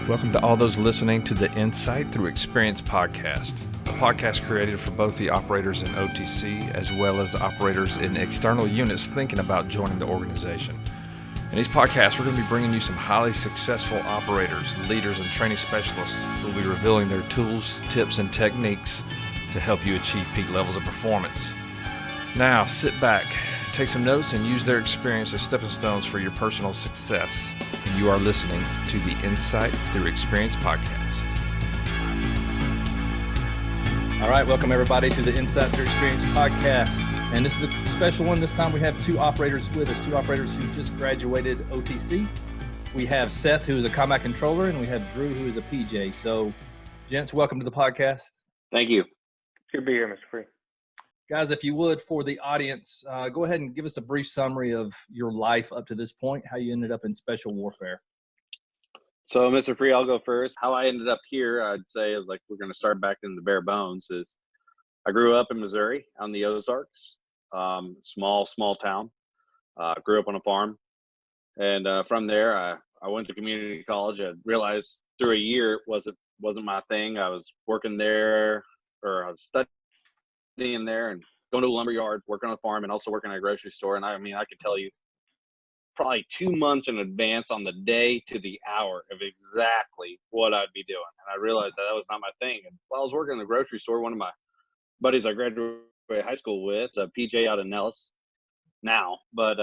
Welcome to all those listening to the Insight Thru Experience Podcast, a podcast created for both the operators in OTC as well as operators in external units thinking about joining the organization. In these podcasts, we're going to be bringing you some highly successful operators, leaders, and training specialists who will be revealing their tools, tips, and techniques to help you achieve peak levels of performance. Now, sit back, take some notes, and use their experience as stepping stones for your personal success. And you are listening to the Insight Thru Experience Podcast. All right, welcome everybody to the Insight Thru Experience Podcast. And this is a special one. This time we have two operators with us, two operators who just graduated OTC. We have Seth, who is a combat controller, and we have Drew, who is a PJ. So, gents, welcome to the podcast. Thank you. Good to be here, Mr. Free. Guys, if you would, for the audience, go ahead and give us a brief summary of your life up to this point, how you ended up in special warfare. So, Mr. Free, I'll go first. How I ended up here, I'd say, is like we're going to start back in the bare bones, is I grew up in Missouri on the Ozarks, small town. Grew up on a farm. And from there, I went to community college. I realized through a year it wasn't my thing. I was working there, or I was studying there and going to a lumber yard, working on a farm, and also working at a grocery store. And I could tell you probably 2 months in advance on the day to the hour of exactly what I'd be doing. And I realized that was not my thing. And while I was working in the grocery store, one of my buddies I graduated high school with, a PJ out of Nellis now. But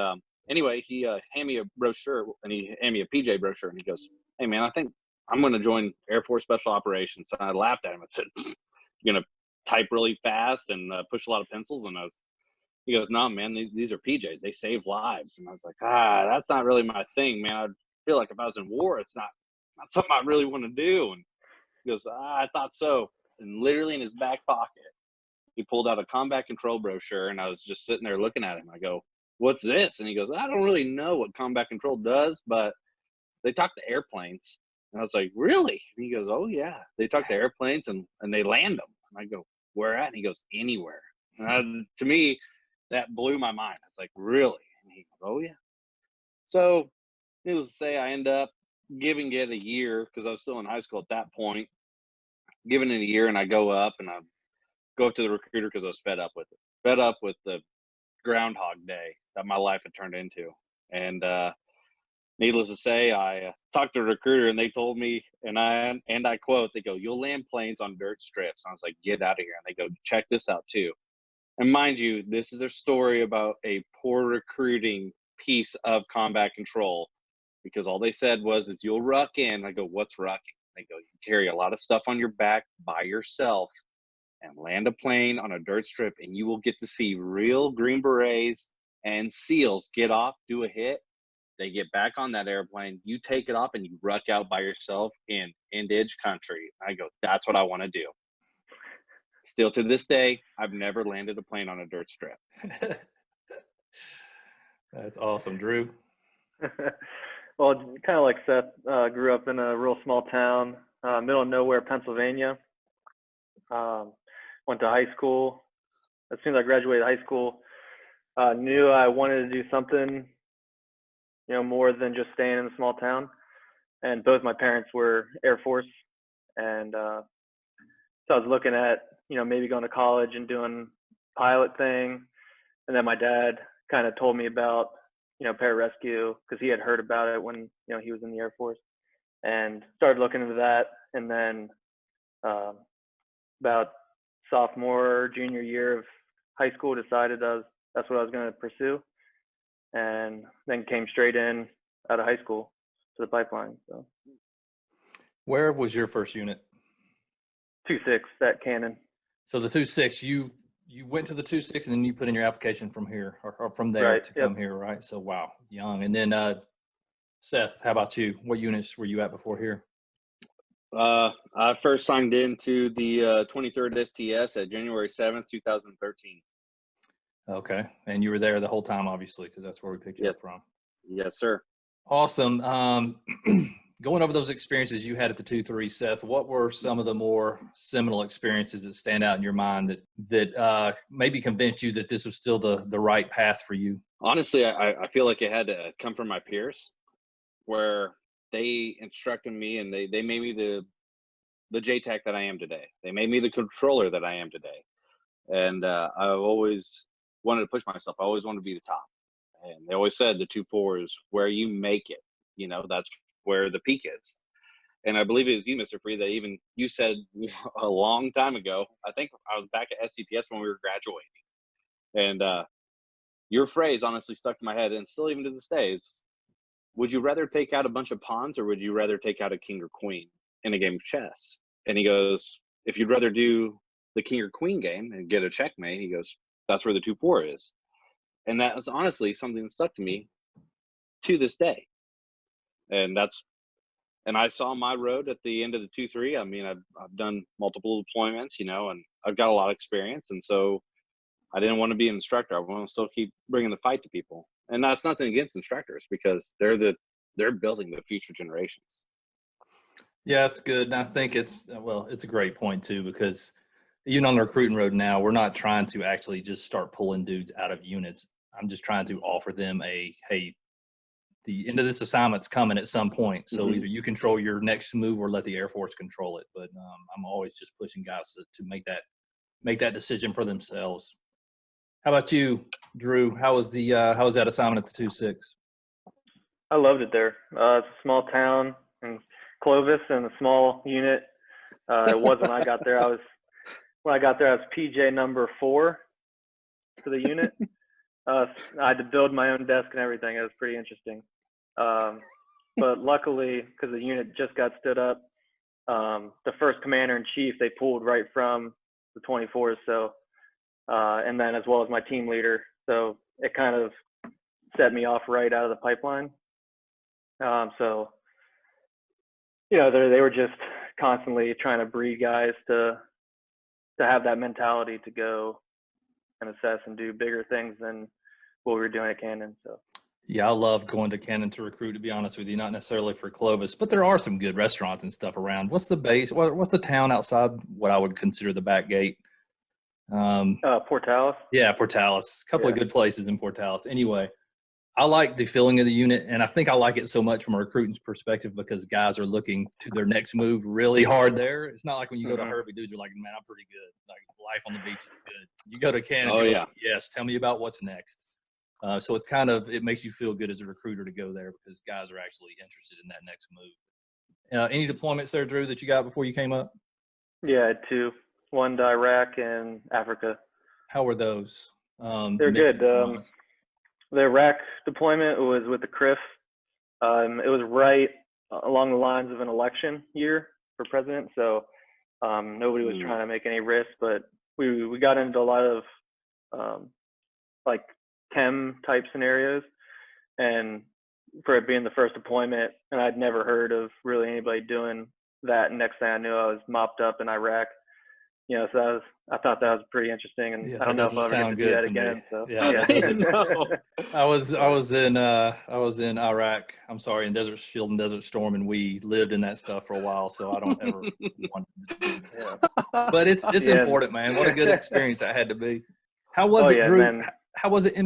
anyway, he handed me a brochure, and he handed me a PJ brochure, and he goes, "Hey, man, I think I'm going to join Air Force Special Operations." And I laughed at him. I said, "You're going to type really fast and push a lot of pencils?" And he goes, "No, man, these are PJs. They save lives." And I was like, that's not really my thing, man. I feel like if I was in war, it's not something I really want to do. And he goes, "I thought so." And literally in his back pocket, he pulled out a combat control brochure, and I was just sitting there looking at him. I go, "What's this?" And he goes, "I don't really know what combat control does, but they talk to airplanes." And I was like, "Really?" And he goes, "Oh, yeah. They talk to airplanes and they land them." And I go, "Where at?" And he goes, "Anywhere." And to me, that blew my mind. I was like, "Really?" And he goes, "Oh, yeah." So needless to say, I end up giving it a year because I was still in high school at that point. Giving it a year, and I go up to the recruiter because I was fed up with the Groundhog Day that my life had turned into. And needless to say, I talked to the recruiter, and they told me, and I quote, they go, "You'll land planes on dirt strips." And I was like, "Get out of here." And they go, "Check this out too." And mind you, this is a story about a poor recruiting piece of combat control, because all they said is you'll ruck in. I go, "What's rucking?" They go, "You carry a lot of stuff on your back by yourself and land a plane on a dirt strip, and you will get to see real Green Berets and SEALs get off, do a hit. They get back on that airplane, you take it off, and you ruck out by yourself in Indige country." I go, "That's what I want to do." Still to this day, I've never landed a plane on a dirt strip. That's awesome. Drew? Well, kind of like Seth, grew up in a real small town, middle of nowhere, Pennsylvania. Went to high school. As soon as I graduated high school, knew I wanted to do something, more than just staying in a small town. And both my parents were Air Force. And so I was looking at, maybe going to college and doing pilot thing. And then my dad kind of told me about, pararescue, because he had heard about it when, he was in the Air Force, and started looking into that. And then about sophomore, junior year of high school, decided that's what I was going to pursue. And then came straight in out of high school to the pipeline. So, Where was your first unit? 2-6 at Cannon. So the 2-6, you went to the 2-6, and then you put in your application from here or from there, right, to come here, right? So wow, young. And then Seth, how about you? What units were you at before here? I first signed into the 23rd STS at January 7th, 2013. Okay. And you were there the whole time, obviously, because that's where we picked you up from. Yes, sir. Awesome. Going over those experiences you had at the 2-3, Seth, what were some of the more seminal experiences that stand out in your mind that maybe convinced you that this was still the right path for you? Honestly, I feel like it had to come from my peers, where they instructed me, and they made me the JTAC that I am today. They made me the controller that I am today. And I've always wanted to push myself. I always wanted to be the top. And they always said the 2-4 is where you make it. You know, that's where the peak is. And I believe it was you, Mr. Free, that even you said a long time ago, I think I was back at SCTS when we were graduating. And your phrase honestly stuck to my head, and still even to this day, is, would you rather take out a bunch of pawns, or would you rather take out a king or queen in a game of chess? And he goes, if you'd rather do the king or queen game and get a checkmate, he goes, that's where the 2-4 is. And that was honestly something that stuck to me to this day. And I saw my road at the end of the 2-3. I mean, I've done multiple deployments, you know, and I've got a lot of experience. And so I didn't want to be an instructor. I want to still keep bringing the fight to people. And that's nothing against instructors, because they're building the future generations. Yeah, it's good. And I think it's a great point too, because even on the recruiting road now, we're not trying to actually just start pulling dudes out of units. I'm just trying to offer them hey, the end of this assignment's coming at some point. So either you control your next move or let the Air Force control it. But I'm always just pushing guys to make that decision for themselves. How about you, Drew? How was that assignment at the 2-6? I loved it there. It's a small town in Clovis and a small unit. It was when I got there. When I got there, I was PJ number 4 for the unit. I had to build my own desk and everything. It was pretty interesting. But luckily, because the unit just got stood up, the first commander in chief, they pulled right from the 24s. So, and then as well as my team leader. So it kind of set me off right out of the pipeline. So, you know, they were just constantly trying to breed guys to have that mentality to go and assess and do bigger things than what we were doing at Cannon. So yeah, I love going to Cannon to recruit, to be honest with you, not necessarily for Clovis, but there are some good restaurants and stuff around. What's the base? What's the town outside what I would consider the back gate? Portales. Yeah, Portales. A couple of good places in Portales. Anyway, I like the feeling of the unit, and I think I like it so much from a recruiting perspective because guys are looking to their next move really hard there. It's not like when you go to Herbie, dudes are like, man, I'm pretty good. Like, life on the beach is good. You go to Canada, like, yes, tell me about what's next. So it's it makes you feel good as a recruiter to go there because guys are actually interested in that next move. Any deployments there, Drew, that you got before you came up? Yeah, I had 2. One to Iraq and Africa. How were those? They're good. The Iraq deployment was with the CRIF. It was right along the lines of an election year for president, so nobody was trying to make any risks, but we got into a lot of like chem type scenarios, and for it being the first deployment, and I'd never heard of really anybody doing that. And next thing I knew, I was mopped up in Iraq. You know, so I thought that was pretty interesting, and I don't know if I'll ever get to do that again. So I was in Iraq. I'm sorry, in Desert Shield and Desert Storm, and we lived in that stuff for a while. So I don't ever want to do that. But it's important, man. What a good experience that had to be. How was it, Drew? How was it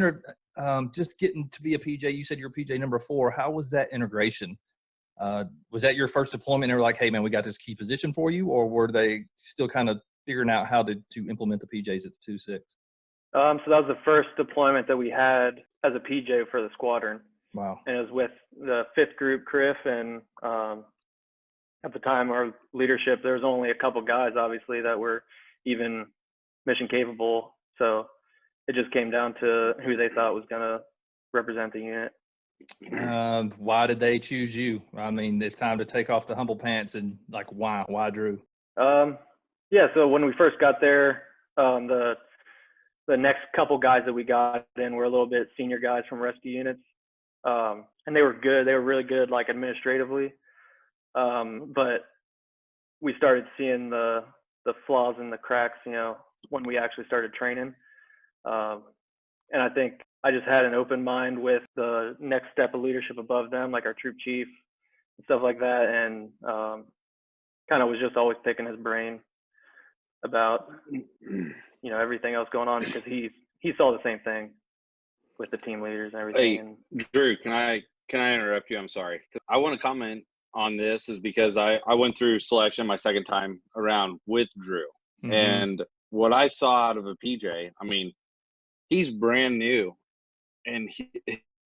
just getting to be a PJ? You said you're PJ number 4. How was that integration? Was that your first deployment? And they were like, hey, man, we got this key position for you, or were they still kind of figuring out how to implement the PJs at the 2-6? So that was the first deployment that we had as a PJ for the squadron. Wow. And it was with the 5th Group CRIF, and at the time our leadership, there was only a couple guys obviously that were even mission capable. So it just came down to who they thought was going to represent the unit. Why did they choose you? I mean, it's time to take off the humble pants, and like, why Drew? Yeah, so when we first got there, the next couple guys that we got in were a little bit senior guys from rescue units, and they were good. They were really good, like administratively, but we started seeing the flaws and the cracks, you know, when we actually started training. And I think I just had an open mind with the next step of leadership above them, like our troop chief and stuff like that, and kind of was just always picking his brain about, you know, everything else going on, because he saw the same thing with the team leaders and everything. Hey, Drew, can I interrupt you? I'm sorry. I want to comment on this is because I went through selection my second time around with Drew. Mm-hmm. And what I saw out of a PJ, I mean, he's brand new, and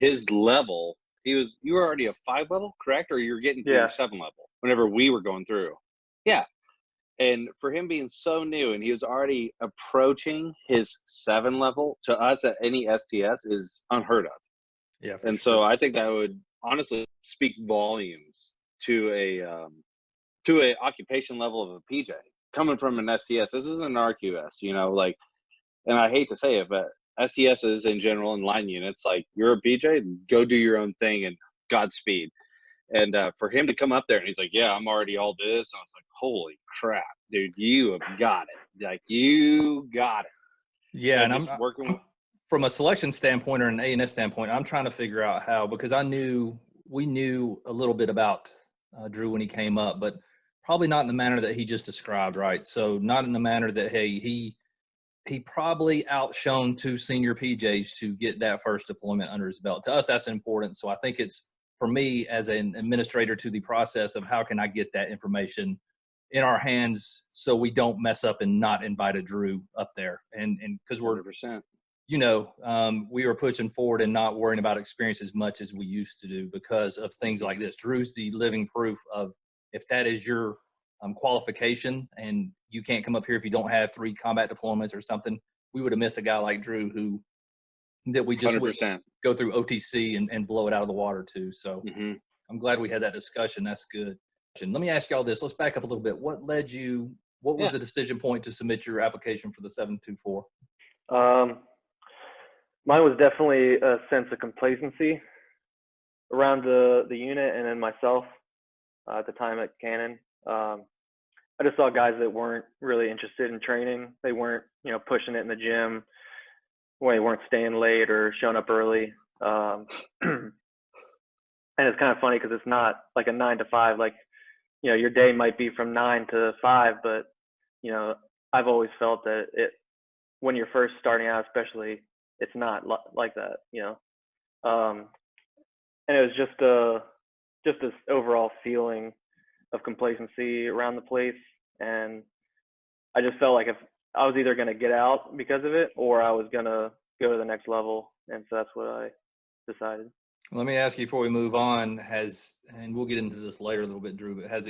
his level, you were already a 5 level, correct? Or you're getting to your 7 level whenever we were going through. Yeah. And for him being so new, and he was already approaching his 7 level, to us at any STS is unheard of. Yeah. And sure. So I think that would honestly speak volumes to a occupation level of a PJ coming from an STS. This isn't an RQS, you know, like, and I hate to say it, but STSs in general and line units, like, you're a PJ, go do your own thing and Godspeed. And for him to come up there and he's like, yeah, I'm already all this. I was like, holy crap, dude, you have got it. Like, you got it. Yeah. And I'm working from a selection standpoint or an A&S standpoint, I'm trying to figure out how, because we knew a little bit about Drew when he came up, but probably not in the manner that he just described, right? So not in the manner that, hey, he probably outshone 2 senior PJs to get that first deployment under his belt. To us, that's important. So I think it's, for me as an administrator, to the process of how can I get that information in our hands so we don't mess up and not invite a Drew up there. And because we're, 100%. you know, we were pushing forward and not worrying about experience as much as we used to do because of things like this. Drew's the living proof of, if that is your qualification and you can't come up here if you don't have 3 combat deployments or something, we would have missed a guy like Drew that we just would go through OTC and blow it out of the water too. So I'm glad we had that discussion. That's good. Let me ask y'all this. Let's back up a little bit. What was the decision point to submit your application for the 724? Mine was definitely a sense of complacency around the unit and then myself at the time at Cannon. I just saw guys that weren't really interested in training. They weren't, you know, pushing it in the gym. They weren't staying late or showing up early. And it's kind of funny because it's not like a 9 to 5. Like, you know, your day might be from 9 to 5, but, you know, I've always felt that when you're first starting out, especially, it's not like that, you know. And it was just this overall feeling of complacency around the place. And I just felt like if I was either going to get out because of it or I was going to go to the next level. And so that's what I decided. Let me ask you before we move on, and we'll get into this later a little bit, Drew, but have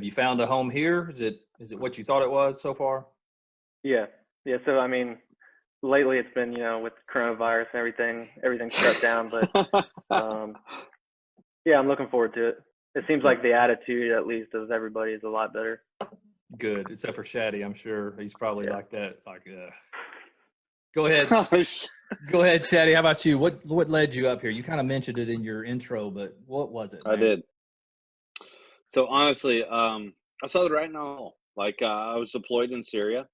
you found a home here? Is it what you thought it was so far? Yeah. So, I mean, lately it's been, you know, with coronavirus and everything's shut down, but yeah, I'm looking forward to it. It seems like the attitude, at least, of everybody is a lot better. Good, except for Shaddy. I'm sure he's probably like that. Like, go ahead, go ahead, Shaddy. How about you? What led you up here? You kind of mentioned it in your intro, but what was it? I did. So honestly, I saw the writing on the wall. Like, I was deployed in Syria.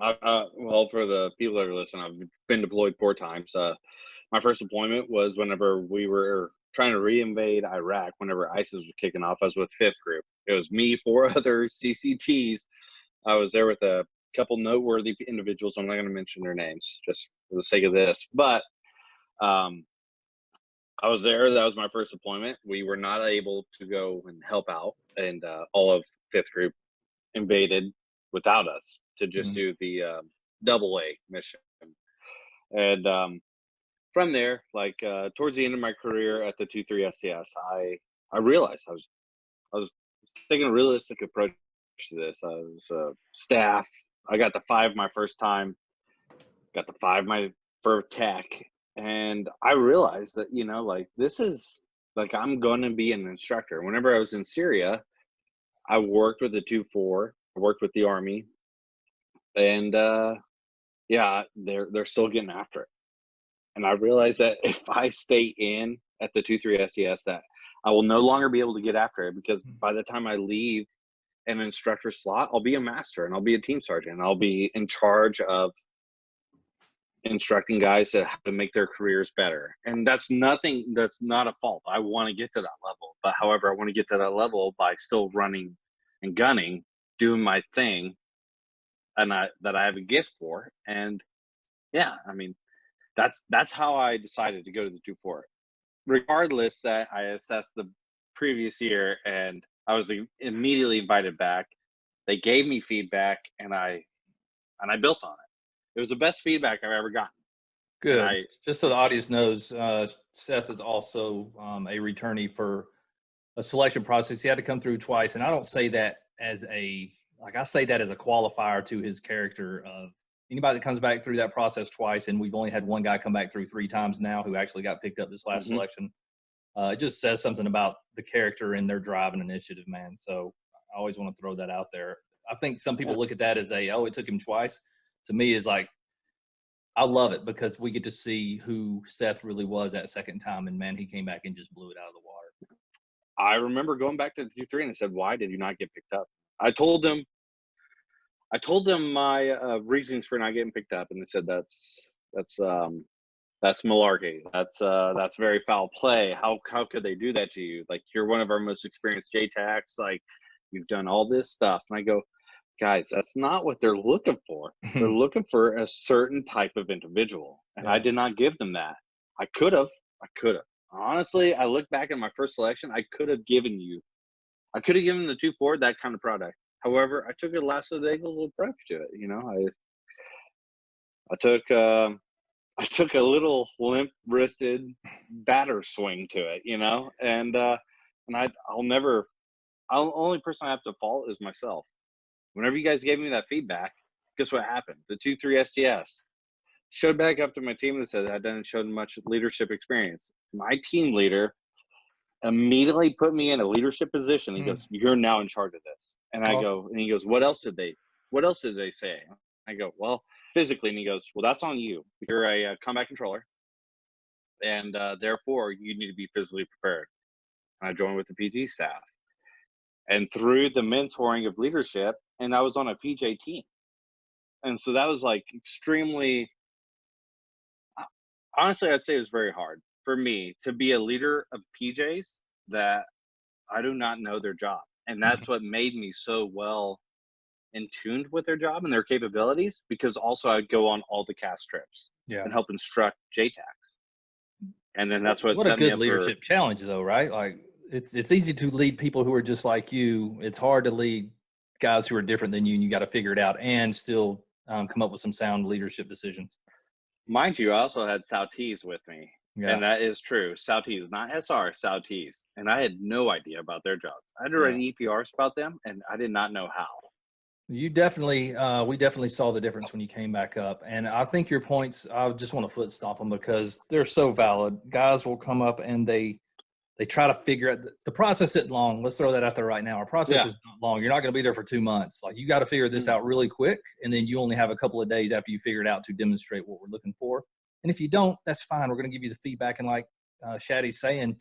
Well, for the people that are listening, I've been deployed 4 times. My first deployment was whenever we were trying to reinvade Iraq, whenever ISIS was kicking off. I was with 5th Group. It was me, 4 other CCTs. I was there with a couple noteworthy individuals. I'm not going to mention their names just for the sake of this. But I was there. That was my first deployment. We were not able to go and help out. And all of 5th Group invaded without us to just do the AA mission. And from there, like towards the end of my career at the 2-3 STS, I realized I was taking a realistic approach to this. I was staff. I got the 5 my first time. Got the 5 for tech, and I realized that, you know, like, this is like, I'm going to be an instructor. Whenever I was in Syria, I worked with the 2-4. I worked with the Army, and yeah, they're still getting after it. And I realized that if I stay in at the 2-3 SES, that I will no longer be able to get after it, because by the time I leave an instructor slot, I'll be a master and I'll be a team sergeant. And I'll be in charge of instructing guys to how to make their careers better. And that's not a fault. I want to get to that level. But however, I want to get to that level by still running and gunning, doing my thing, and that I have a gift for. And yeah, I mean, that's how I decided to go to the 2-4. Regardless, that I assessed the previous year, and I was immediately invited back. They gave me feedback, and I built on it. It was the best feedback I've ever gotten. Good. Just so the audience knows, Seth is also a returnee for a selection process. He had to come through twice, and I don't say that as I say that as a qualifier to his character of anybody that comes back through that process twice, and we've only had one guy come back through 3 times now who actually got picked up this last selection. It just says something about the character and their drive and initiative, man. So I always want to throw that out there. I think some people look at that as it took him twice. To me, is like, I love it because we get to see who Seth really was that second time, and man, he came back and just blew it out of the water. I remember going back to the 2-3 and I said, "Why did you not get picked up?" I told them my reasons for not getting picked up, and they said that's malarkey. That's very foul play. How could they do that to you? Like, you're one of our most experienced JTACs. Like, you've done all this stuff. And I go, guys, that's not what they're looking for. They're looking for a certain type of individual, and I did not give them that. I could have. Honestly, I look back at my first selection. I could have given the 2-4 that kind of product. However, I took a lackadaisical approach to it. You know, I took a little limp-wristed batter swing to it. You know, and the only person I have to fault is myself. Whenever you guys gave me that feedback, guess what happened? The 2-3 STS showed back up to my team and said I didn't show much leadership experience. My team leader immediately put me in a leadership position. He goes, "You're now in charge of this." And I go, and he goes, "What else did they say?" I go, "Well, physically." And he goes, "Well, that's on you. You're a combat controller, and therefore you need to be physically prepared." And I joined with the PG staff. And through the mentoring of leadership, and I was on a PJ team. And so that was like extremely, honestly, I'd say it was very hard for me to be a leader of PJs that I do not know their job. And that's what made me so well in tuned with their job and their capabilities, because also I'd go on all the cast trips and help instruct JTACs. And then that's what a good leadership challenge, though, right? Like, it's easy to lead people who are just like you. It's hard to lead guys who are different than you, and you got to figure it out and still come up with some sound leadership decisions. Mind you, I also had Southees with me. Yeah. And that is true. Southees, not SR, Southees. And I had no idea about their jobs. I had to write EPRs about them, and I did not know how. You definitely, we definitely saw the difference when you came back up. And I think your points, I just want to foot stop them because they're so valid. Guys will come up and they try to figure out the process isn't long. Let's throw that out there right now. Our process is not long. You're not going to be there for 2 months. Like, you got to figure this out really quick. And then you only have a couple of days after you figure it out to demonstrate what we're looking for. And if you don't, that's fine. We're going to give you the feedback. And like Shaddy's saying,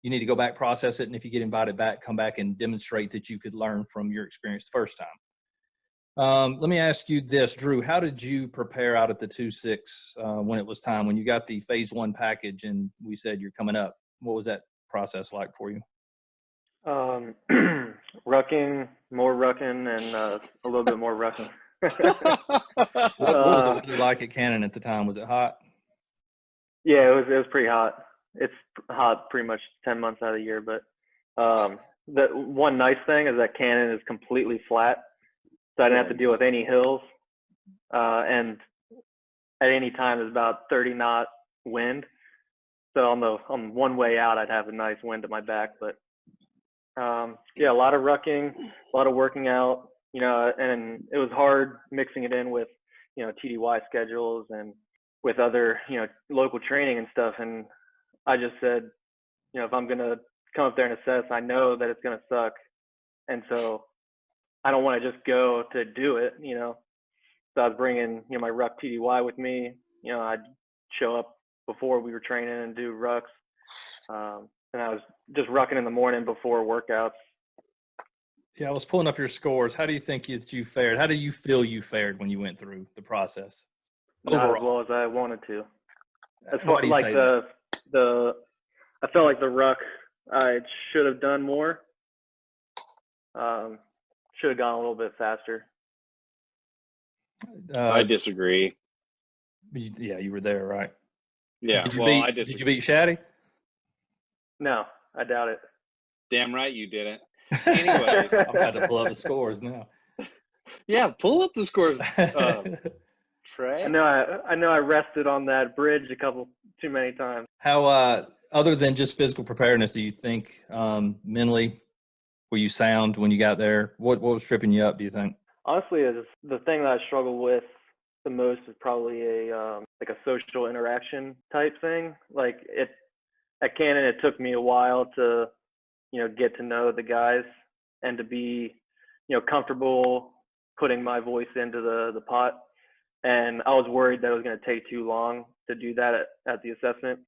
you need to go back, process it. And if you get invited back, come back and demonstrate that you could learn from your experience the first time. Let me ask you this, Drew, how did you prepare out at the 2-6 when it was time, when you got the phase 1 package and we said you're coming up? What was that process like for you? Rucking, more rucking, and a little bit more rucking. What was it really like at Cannon at the time? Was it hot? Yeah, it was pretty hot. It's hot pretty much 10 months out of the year, but the one nice thing is that Cannon is completely flat, so I didn't have to deal with any hills, and at any time there's about 30 knot wind. So on one way out, I'd have a nice wind at my back. But a lot of rucking, a lot of working out, and it was hard mixing it in with, TDY schedules and with other, local training and stuff. And I just said, if I'm going to come up there and assess, I know that it's going to suck. And so I don't want to just go to do it, So I was bringing, my ruck TDY with me. I'd show up before we were training and do rucks. And I was just rucking in the morning before workouts. Yeah, I was pulling up your scores. How do you think you fared? How do you feel you fared when you went through the process? Not as well as I wanted to. As far like I felt like the ruck, I should have done more. Should have gone a little bit faster. I disagree. Yeah, you were there, right? Yeah. Did you beat Shaddy? No, I doubt it. Damn right you didn't. Anyways. I'm about to pull up the scores now. Yeah, pull up the scores, Trey. I know I rested on that bridge a couple too many times. How, other than just physical preparedness, do you think mentally were you sound when you got there? What was tripping you up, do you think? Honestly, the thing that I struggle with the most is probably a social interaction type thing. Like at Canon, it took me a while to, get to know the guys and to be, comfortable putting my voice into the pot. And I was worried that it was going to take too long to do that at the assessment.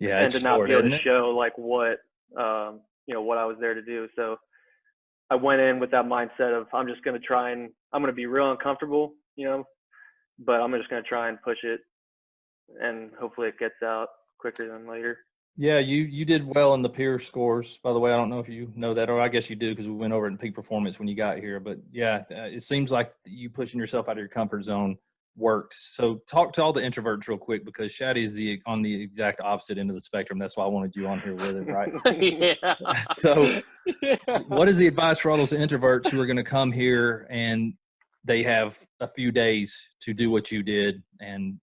Yeah, and it's to not short, be able isn't to it? show like what I was there to do. So I went in with that mindset of I'm just going to be real uncomfortable, but I'm just going to try and push it, and hopefully it gets out quicker than later. Yeah, you did well in the peer scores, by the way. I don't know if you know that, or I guess you do because we went over it in peak performance when you got here. But yeah, it seems like you pushing yourself out of your comfort zone worked. So talk to all the introverts real quick, because Shaddy is on the exact opposite end of the spectrum. That's why I wanted you on here with him, right? Yeah. So what is the advice for all those introverts who are going to come here and they have a few days to do what you did and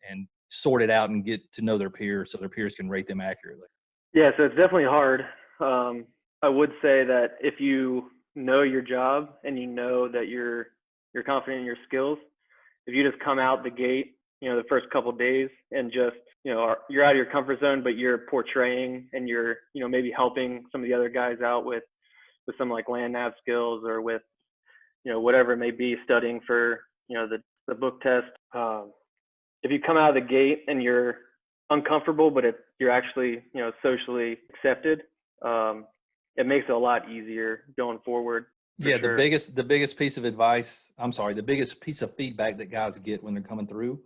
sort it out and get to know their peers so their peers can rate them accurately? Yeah, so it's definitely hard. I would say that if you know your job and you know that you're confident in your skills, if you just come out the gate, the first couple of days and just, you're out of your comfort zone, but you're portraying and you're, maybe helping some of the other guys out with some like land nav skills or with, whatever it may be, studying for, the book test. If you come out of the gate and you're uncomfortable, but you're actually, socially accepted, it makes it a lot easier going forward. Yeah, Sure. the biggest piece of advice, the biggest piece of feedback that guys get when they're coming through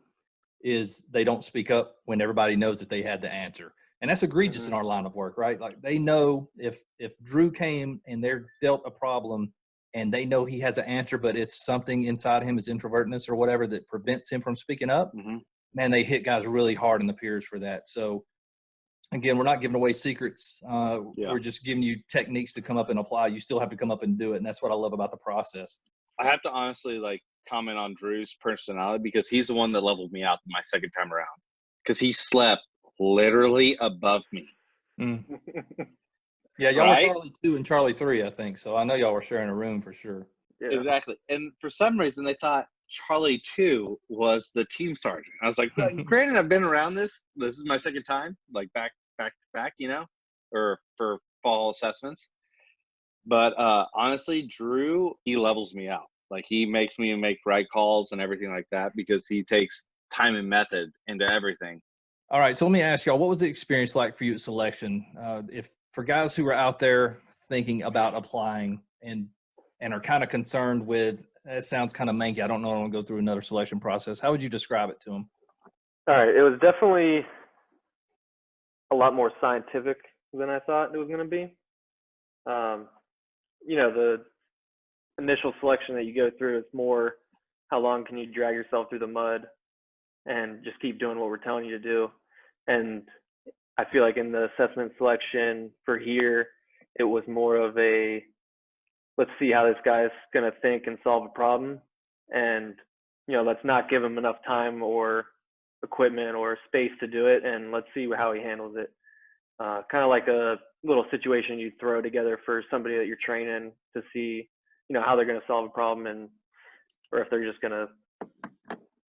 is they don't speak up when everybody knows that they had the answer. And that's egregious in our line of work, right? Like they know if Drew came and they're dealt a problem and they know he has an answer, but it's something inside him, his introvertness or whatever, that prevents him from speaking up, man, they hit guys really hard in the peers for that. So again, we're not giving away secrets. We're just giving you techniques to come up and apply. You still have to come up and do it. And that's what I love about the process. I have to honestly comment on Drew's personality, because he's the one that leveled me out my second time around, because he slept literally above me. Yeah, y'all were Charlie 2 and Charlie 3, I think. So I know y'all were sharing a room for sure. Yeah. Exactly. And for some reason, they thought Charlie 2 was the team sergeant. I was like, granted, I've been around this. This is my second time, like back to back, or for fall assessments. But honestly, Drew, he levels me out. Like he makes me make right calls and everything like that, because he takes time and method into everything. All right. So let me ask y'all, what was the experience like for you at selection? If for guys who are out there thinking about applying and are kind of concerned with, it sounds kind of manky, I don't know, I want to go through another selection process, how would you describe it to them? All right. It was definitely a lot more scientific than I thought it was going to be. The initial selection that you go through, it's more how long can you drag yourself through the mud and just keep doing what we're telling you to do. And I feel like in the assessment selection for here, it was more of a, let's see how this guy's going to think and solve a problem. And, let's not give him enough time or equipment or space to do it. And let's see how he handles it. Kind of like a little situation you throw together for somebody that you're training to see, how they're going to solve a problem, or if they're just going to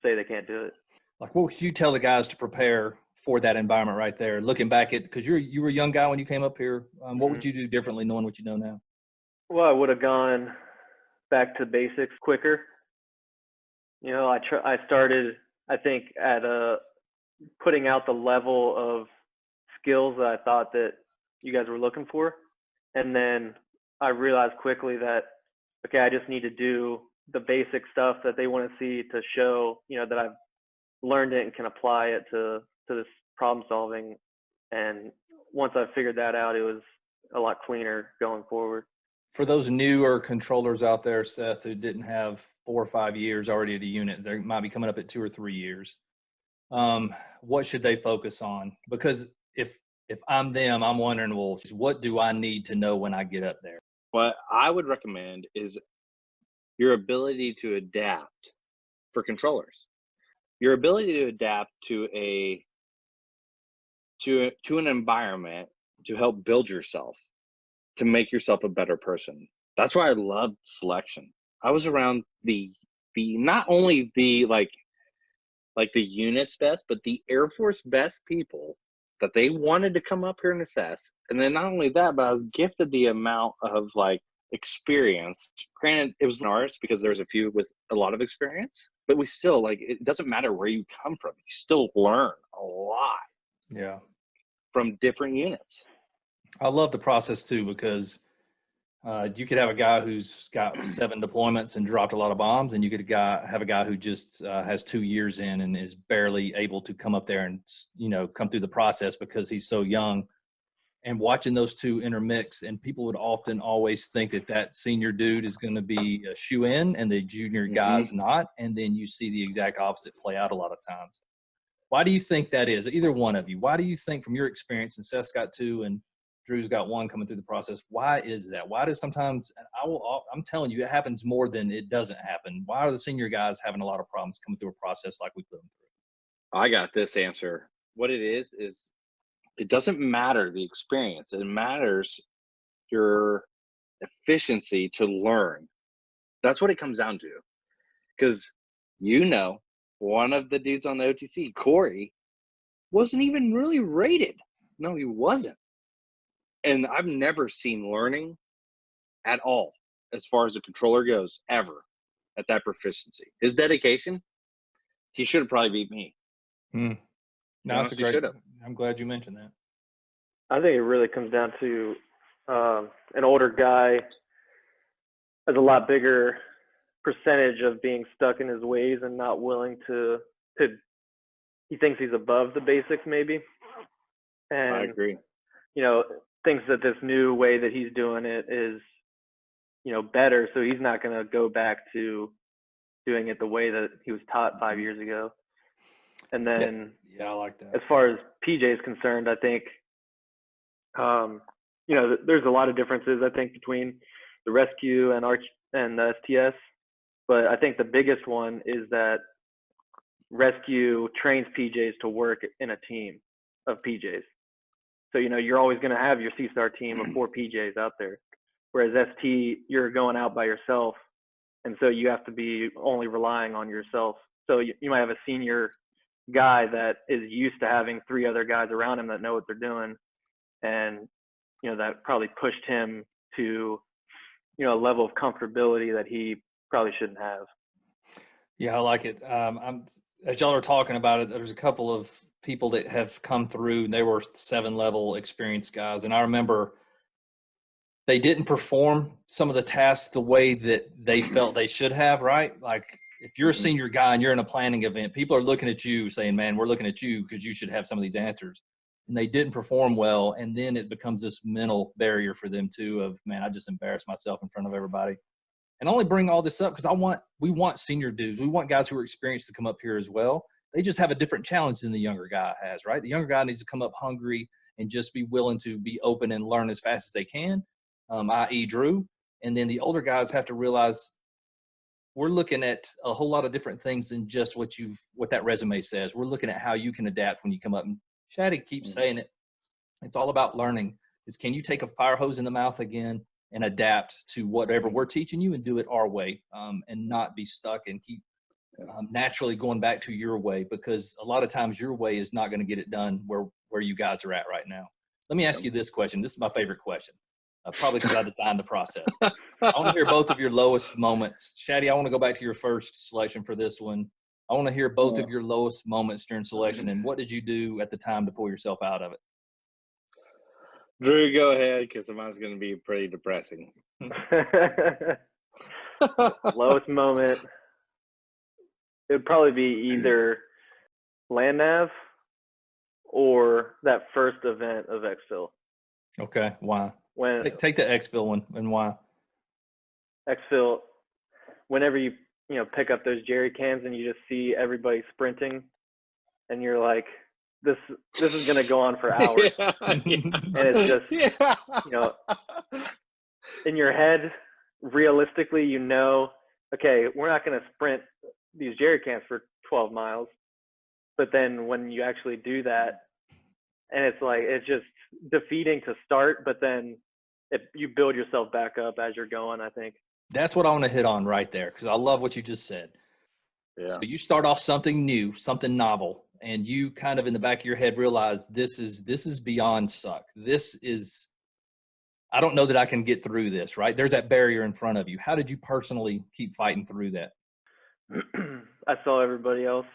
say they can't do it. Like, what would you tell the guys to prepare for that environment right there? Looking back at, because you were a young guy when you came up here, what would you do differently knowing what you know now? Well, I would have gone back to basics quicker. I started, I think, at putting out the level of skills that I thought that you guys were looking for. And then I realized quickly that, okay, I just need to do the basic stuff that they want to see to show, that I've learned it and can apply it to this problem solving. And once I figured that out, it was a lot cleaner going forward. For those newer controllers out there, Seth, who didn't have 4 or 5 years already at a unit, they might be coming up at 2 or 3 years. What should they focus on? Because if if I'm them, I'm wondering, well, what do I need to know when I get up there? What I would recommend is your ability to adapt for controllers. Your ability to adapt to an environment to help build yourself, to make yourself a better person. That's why I loved selection. I was around the not only the like the unit's best, but the Air Force best people that they wanted to come up here and assess. And then not only that, but I was gifted the amount of like experience. Granted, it was ours because there's a few with a lot of experience, but we still, like, it doesn't matter where you come from. You still learn a lot. Yeah. From different units. I love the process too, because you could have a guy who's got 7 deployments and dropped a lot of bombs, and you could have a guy who just has 2 years in and is barely able to come up there and, come through the process because he's so young. And watching those two intermix, and people would often always think that senior dude is going to be a shoe-in and the junior guy's not, and then you see the exact opposite play out a lot of times. Why do you think that is? Either one of you. Why do you think, from your experience, and Seth's got 2 and Drew's got 1 coming through the process, why is that? Why does sometimes, I'm telling you, it happens more than it doesn't happen. Why are the senior guys having a lot of problems coming through a process like we put them through? I got this answer. What it is it doesn't matter the experience. It matters your efficiency to learn. That's what it comes down to. Because, one of the dudes on the OTC, Corey, wasn't even really rated. No, he wasn't. And I've never seen learning at all as far as a controller goes, ever, at that proficiency. His dedication, he should have probably beat me. No, that's a great. I'm glad you mentioned that. I think it really comes down to an older guy has a lot bigger percentage of being stuck in his ways and not willing to he thinks he's above the basics maybe. And I agree. Thinks that this new way that he's doing it is, better. So he's not going to go back to doing it the way that he was taught 5 years ago. And then, yeah, I like that. As far as PJ is concerned, I think, there's a lot of differences, I think, between the rescue and the STS. But I think the biggest one is that rescue trains PJs to work in a team of PJs. So, you're always going to have your C-Star team of 4 PJs out there. Whereas ST, you're going out by yourself. And so you have to be only relying on yourself. So you might have a senior guy that is used to having 3 other guys around him that know what they're doing. And, that probably pushed him to, a level of comfortability that he probably shouldn't have. Yeah, I like it. As y'all are talking about it, there's a couple of people that have come through, and they were 7-level experienced guys. And I remember they didn't perform some of the tasks the way that they felt they should have, right? Like, if you're a senior guy and you're in a planning event, people are looking at you saying, man, we're looking at you because you should have some of these answers. And they didn't perform well. And then it becomes this mental barrier for them too of, man, I just embarrassed myself in front of everybody. And I only bring all this up because we want senior dudes. We want guys who are experienced to come up here as well. They just have a different challenge than the younger guy has, right? The younger guy needs to come up hungry and just be willing to be open and learn as fast as they can, i.e. Drew. And then the older guys have to realize we're looking at a whole lot of different things than just what that resume says. We're looking at how you can adapt when you come up. And Shaddy keeps saying it. It's all about learning. It's, can you take a fire hose in the mouth again and adapt to whatever we're teaching you and do it our way, and not be stuck and keep naturally going back to your way, because a lot of times your way is not going to get it done where you guys are at right now. Let me ask you this question. This is my favorite question, probably because I designed the process. I want to hear both of your lowest moments. Shaddy, I want to go back to your first selection for this one. I want to hear both of your lowest moments during selection, and what did you do at the time to pull yourself out of it? Drew, go ahead, because mine's going to be pretty depressing. Lowest moment, it would probably be either land nav or that first event of exfil. Okay, why? Take the exfil one, and why? Exfil, whenever you pick up those jerry cans and you just see everybody sprinting, and you're like, this is going to go on for hours. And it's just, you know, in your head, realistically, you know, okay, we're not going to sprint these jerry cans for 12 miles. But then when you actually do that, and it's like, it's just defeating to start, but then you build yourself back up as you're going, I think. That's what I want to hit on right there, because I love what you just said. Yeah. So you start off something new, something novel, and you kind of in the back of your head realize this is beyond suck. I don't know that I can get through this, right? There's that barrier in front of you. How did you personally keep fighting through that? I saw everybody else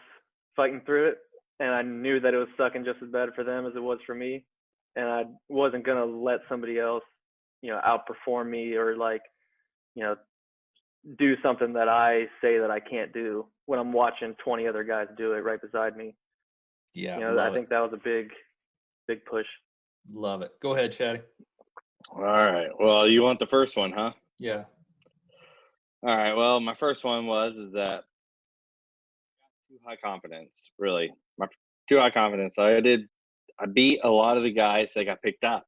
fighting through it, and I knew that it was sucking just as bad for them as it was for me. And I wasn't going to let somebody else, you know, outperform me or like, you know, do something that I say that I can't do when I'm watching 20 other guys do it right beside me. Yeah. You know, I think that was a big push. Love it. Go ahead, Chatty. All right. Well, you want the first one, huh? Yeah. All right. Well, my first one is that too high confidence, really. Too high confidence. I beat a lot of the guys that got picked up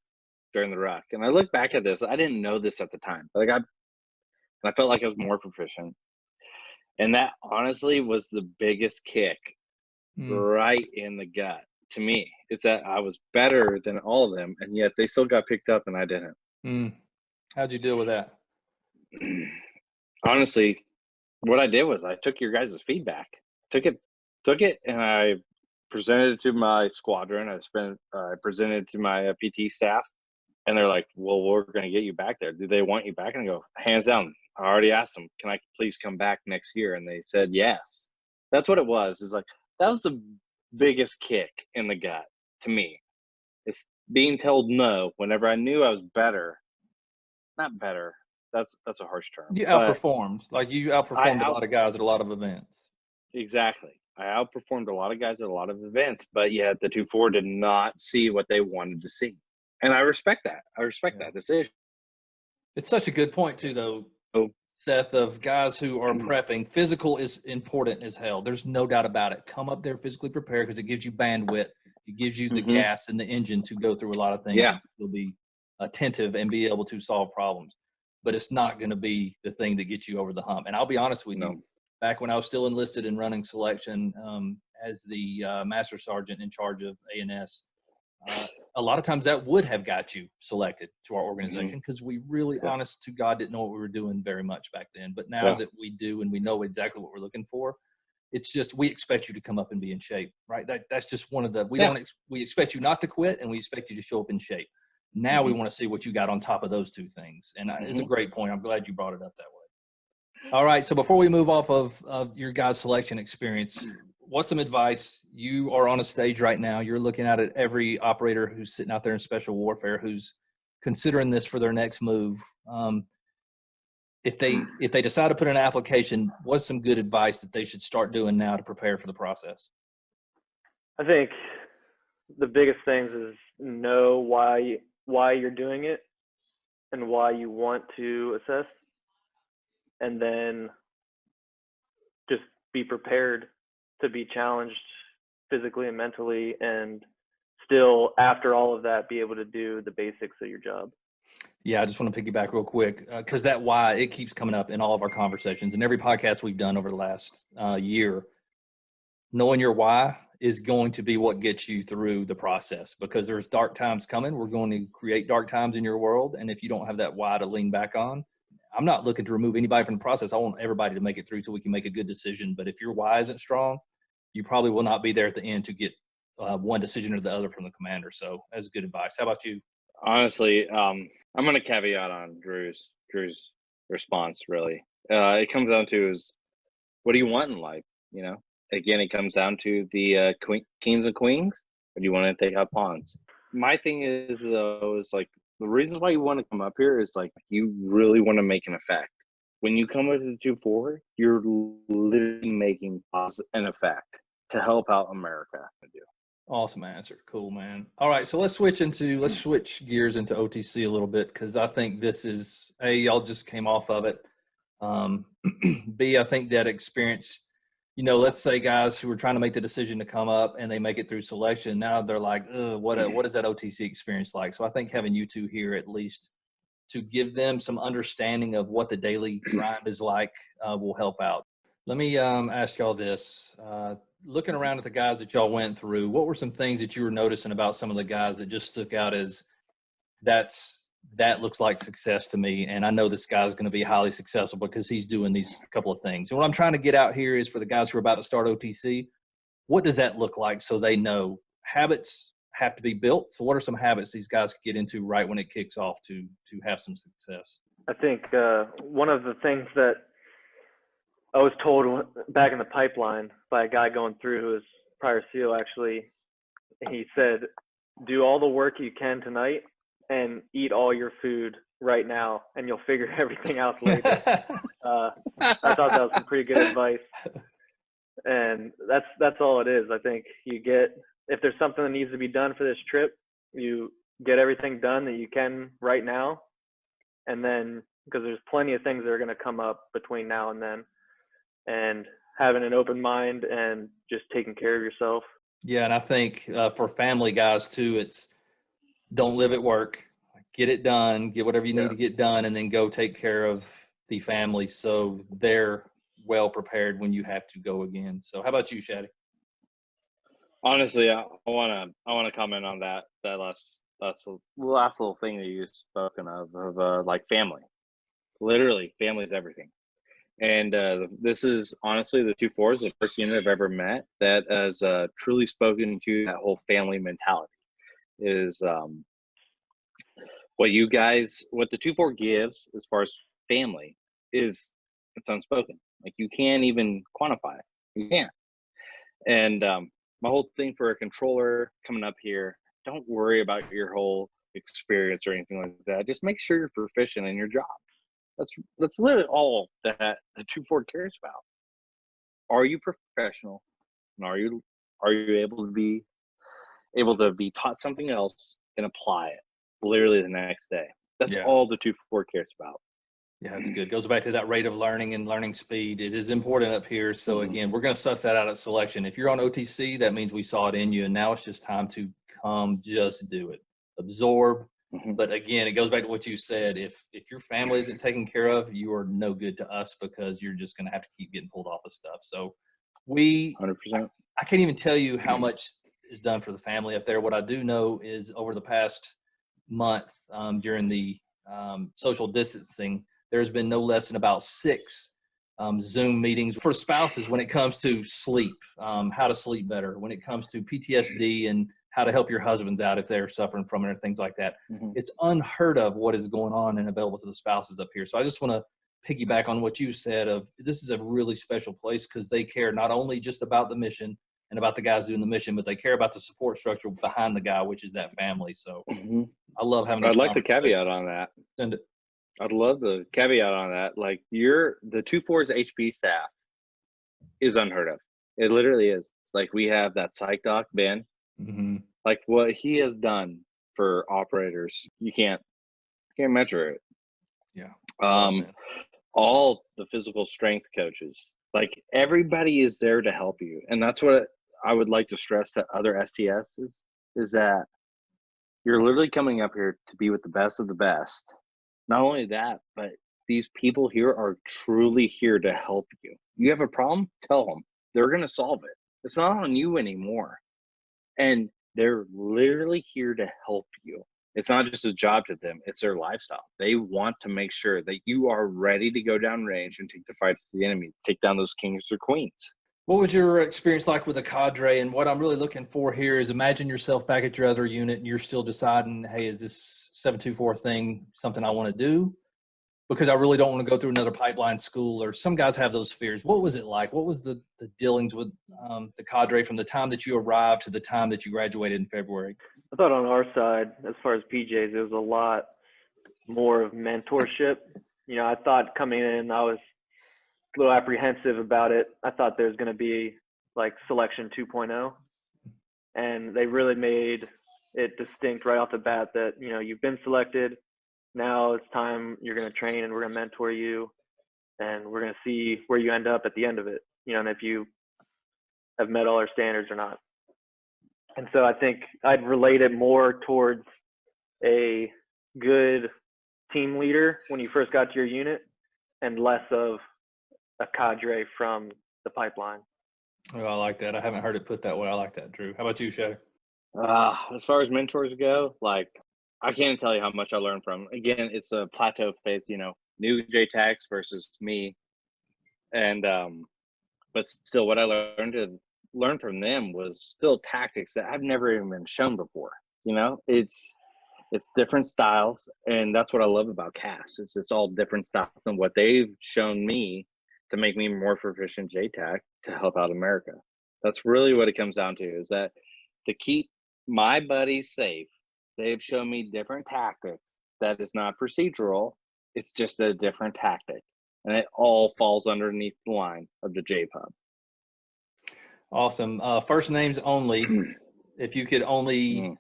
during the ruck. And I look back at this, I didn't know this at the time. But I felt like I was more proficient. And that honestly was the biggest kick right in the gut to me. It's that I was better than all of them, and yet they still got picked up and I didn't. How'd you deal with that? Honestly, what I did was I took your guys' feedback, took it, and I presented it to my squadron. I presented it to my PT staff, and they're like, "Well, we're going to get you back there. Do they want you back?" And I go, "Hands down. I already asked them, can I please come back next year?" And they said yes. That's what it was. It's like that was the biggest kick in the gut to me. It's being told no whenever I knew I was better. Not better. That's a harsh term. You outperformed. Like you outperformed a lot of guys at a lot of events. Exactly. I outperformed a lot of guys at a lot of events, but yet the 2-4 did not see what they wanted to see. And I respect that. I respect that decision. It's such a good point too, though, Seth, of guys who are prepping. Physical is important as hell. There's no doubt about it. Come up there physically prepared because it gives you bandwidth. It gives you the gas and the engine to go through a lot of things. Yeah. You'll be attentive and be able to solve problems. But it's not going to be the thing that gets you over the hump. And I'll be honest with you, back when I was still enlisted and running selection as the master sergeant in charge of A&S, a lot of times that would have got you selected to our organization because we really, honest to God, didn't know what we were doing very much back then. But now that we do and we know exactly what we're looking for, it's just we expect you to come up and be in shape, right? That's just one of the we expect you not to quit, and we expect you to show up in shape. Now we want to see what you got on top of those two things, and it's a great point. I'm glad you brought it up that way. All right, so before we move off of your guys' selection experience, what's some advice? You are on a stage right now. You're looking at it, every operator who's sitting out there in special warfare who's considering this for their next move. If they decide to put in an application, what's some good advice that they should start doing now to prepare for the process? I think the biggest things is know why you're doing it and why you want to assess, and then just be prepared to be challenged physically and mentally, and still after all of that be able to do the basics of your job. Yeah, I just want to piggyback real quick because that why, it keeps coming up in all of our conversations and every podcast we've done over the last year. Knowing your why is going to be what gets you through the process, because there's dark times coming. We're going to create dark times in your world, and if you don't have that why to lean back on, I'm not looking to remove anybody from the process. I want everybody to make it through so we can make a good decision. But if your why isn't strong, you probably will not be there at the end to get one decision or the other from the commander. So that's good advice. How about you? Honestly, I'm going to caveat on Drew's response, really. It comes down to is, what do you want in life? You know, again, it comes down to the kings and queens, or do you want to take out pawns? My thing is, though, is like, the reason why you want to come up here is like you really want to make an effect. When you come with the 2-4, you're literally making an effect to help out America. Awesome answer. Cool, man. All right, so let's switch gears into OTC a little bit, because I think this is y'all just came off of it. B, I think that experience let's say guys who are trying to make the decision to come up and they make it through selection. Now they're like, what is that OTC experience like? So I think having you two here at least to give them some understanding of what the daily grind is like will help out. Let me ask y'all this. Looking around at the guys that y'all went through, what were some things that you were noticing about some of the guys that just stuck out as that looks like success to me, and I know this guy's going to be highly successful because he's doing these couple of things. And what I'm trying to get out here is for the guys who are about to start OTC, what does that look like so they know? Habits have to be built. So what are some habits these guys could get into right when it kicks off to have some success? I think one of the things that I was told back in the pipeline by a guy going through who was prior SEAL, actually, he said, do all the work you can tonight and eat all your food right now, and you'll figure everything out later. I thought that was some pretty good advice. And that's all it is. I think if there's something that needs to be done for this trip, you get everything done that you can right now. And then, because there's plenty of things that are going to come up between now and then, and having an open mind and just taking care of yourself. Yeah. And I think for family guys too, it's don't live at work, get it done, get whatever you need to get done, and then go take care of the family so they're well prepared when you have to go again. So how about you, Shaddy? Honestly, I want to comment on that last little thing that you spoken of like family. Literally, family is everything. And this is honestly the 2-4s, the first unit I've ever met that has truly spoken to that whole family mentality. Is what the 2-4 gives as far as family is, it's unspoken. Like, you can't even quantify it. You can't. And my whole thing for a controller coming up here, don't worry about your whole experience or anything like that. Just make sure you're proficient in your job. That's literally all that the 2-4 cares about. Are you professional? And are you able to be taught something else and apply it literally the next day? That's all the 2-4 cares about. Yeah, that's good. Goes back to that rate of learning and learning speed. It is important up here. So again, we're going to suss that out at selection. If you're on OTC, that means we saw it in you, and now it's just time to just do it. Absorb. But again, it goes back to what you said. If your family isn't taken care of, you are no good to us because you're just going to have to keep getting pulled off of stuff. So 100%. I can't even tell you how much is done for the family up there. What I do know is over the past month during the social distancing, there's been no less than about 6 Zoom meetings for spouses when it comes to sleep, how to sleep better, when it comes to PTSD and how to help your husbands out if they're suffering from it or things like that. It's unheard of what is going on and available to the spouses up here. So I just want to piggyback on what you said of this is a really special place because they care not only just about the mission and about the guys doing the mission, but they care about the support structure behind the guy, which is that family. So I love having this. I'd like the caveat on that. Send it. I'd love the caveat on that. Like the 2-4's HP staff is unheard of. It literally is. Like, we have that psych doc, Ben. Like, what he has done for operators, you can't measure it. Yeah. All the physical strength coaches, like, everybody is there to help you. And that's what I would like to stress to other STSs is that you're literally coming up here to be with the best of the best. Not only that, but these people here are truly here to help you. You have a problem? Tell them. They're going to solve it. It's not on you anymore. And they're literally here to help you. It's not just a job to them. It's their lifestyle. They want to make sure that you are ready to go down range and take the fight to the enemy, take down those kings or queens. What was your experience like with a cadre? And what I'm really looking for here is imagine yourself back at your other unit and you're still deciding, hey, is this 724 thing something I want to do? Because I really don't want to go through another pipeline school, or some guys have those fears. What was it like? What was the dealings with the cadre from the time that you arrived to the time that you graduated in February? I thought on our side, as far as PJs, it was a lot more of mentorship. You know, I thought coming in, I was a little apprehensive about it. I thought there was going to be like selection 2.0, and they really made it distinct right off the bat that, you know, you've been selected. Now it's time you're going to train and we're going to mentor you and we're going to see where you end up at the end of it. You know, and if you have met all our standards or not. And so I think I'd relate it more towards a good team leader when you first got to your unit and less of a cadre from the pipeline. Oh, I like that. I haven't heard it put that way. I like that, Drew. How about you, Shay? As far as mentors go, like, I can't tell you how much I learned from. Again, it's a plateau phase, you know, new JTAGs versus me. And, but still what I learn from them was still tactics that I've never even been shown before. You know, it's different styles. And that's what I love about CAS. It's all different styles than what they've shown me to make me more proficient JTAG to help out America. That's really what it comes down to, is that to keep my buddies safe, they've shown me different tactics that is not procedural. It's just a different tactic. And it all falls underneath the line of the JPub. Awesome. First names only. If you could only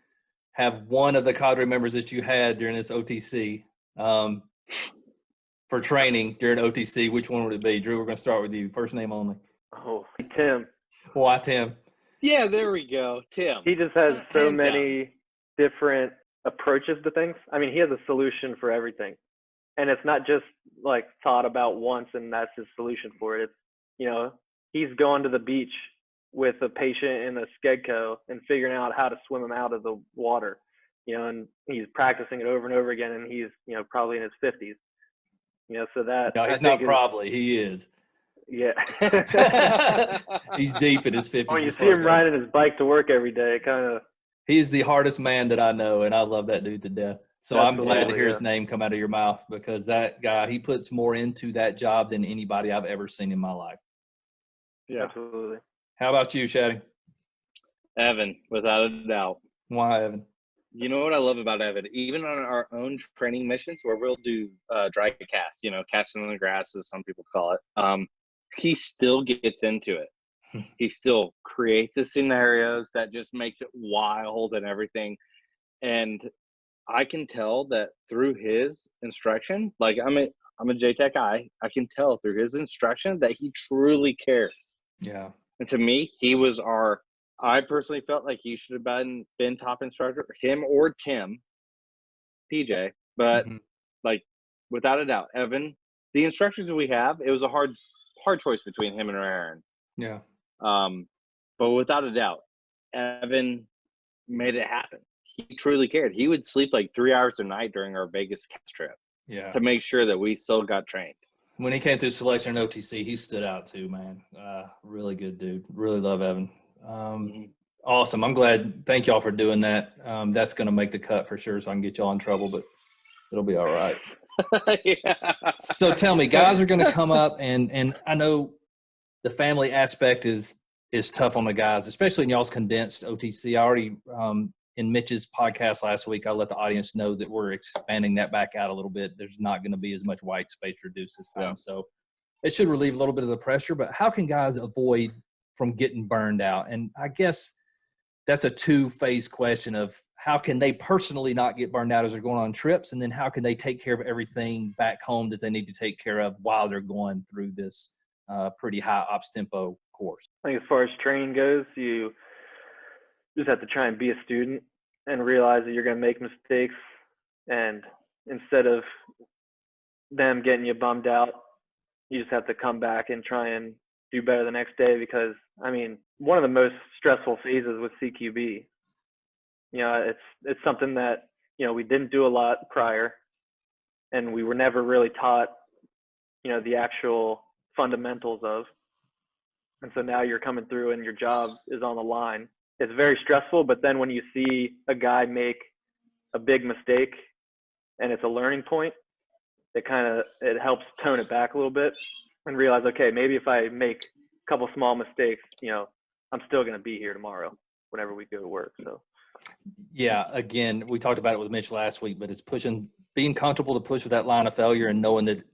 have one of the cadre members that you had during this OTC for training during OTC, which one would it be? Drew, we're going to start with you. First name only. Oh, Tim. Why Tim? Yeah, there we go. Tim. He just has so many different approaches to things. I mean, he has a solution for everything. And it's not just like thought about once and that's his solution for it. It's, you know, he's going to the beach with a patient in a SCEDCO and figuring out how to swim him out of the water, you know, and he's practicing it over and over again. And he's, you know, probably in his 50s, you know, so that. No, he's not probably. He is. Yeah. He's deep in his 50s. When you see him riding his bike to work every day, it kind of. He's the hardest man that I know, and I love that dude to death. So Absolutely, I'm glad to hear his name come out of your mouth, because that guy, he puts more into that job than anybody I've ever seen in my life. Yeah. Absolutely. How about you, Shaddy? Evan, without a doubt. Why, Evan? You know what I love about Evan? Even on our own training missions where we'll do dry cast, you know, casting in the grass, as some people call it, he still gets into it. He still creates the scenarios that just makes it wild and everything. And I can tell that through his instruction, like I'm a JTAG guy, I can tell through his instruction that he truly cares. Yeah. And to me, I personally felt like he should have been top instructor, him or Tim, PJ. But like, without a doubt, Evan, the instructors that we have, it was a hard choice between him and Aaron. Yeah. But without a doubt, Evan made it happen. He truly cared. He would sleep like 3 hours a night during our Vegas cast trip. Yeah. To make sure that we still got trained. When he came through selection and OTC, he stood out too, man. Really good dude. Really love Evan. Awesome. I'm glad. Thank y'all for doing that. That's going to make the cut for sure, so I can get y'all in trouble, but it'll be all right. Yeah. So tell me, guys are going to come up, and I know the family aspect is tough on the guys, especially in y'all's condensed OTC. I already, in Mitch's podcast last week, I let the audience know that we're expanding that back out a little bit. There's not going to be as much white space reduced this time. Yeah. So it should relieve a little bit of the pressure, but how can guys avoid from getting burned out? And I guess that's a two-phase question of how can they personally not get burned out as they're going on trips, and then how can they take care of everything back home that they need to take care of while they're going through this pretty high ops tempo course? I think as far as training goes, you just have to try and be a student and realize that you're going to make mistakes. And instead of them getting you bummed out, you just have to come back and try and do better the next day. Because, I mean, one of the most stressful phases with CQB, you know, it's something that, you know, we didn't do a lot prior, and we were never really taught, you know, the actual fundamentals of. And so now you're coming through and your job is on the line. It's very stressful, but then when you see a guy make a big mistake and it's a learning point, it helps tone it back a little bit and realize, okay, maybe if I make a couple small mistakes, you know, I'm still going to be here tomorrow whenever we go to work. So, yeah, again, we talked about it with Mitch last week, but it's being comfortable to push with that line of failure and knowing that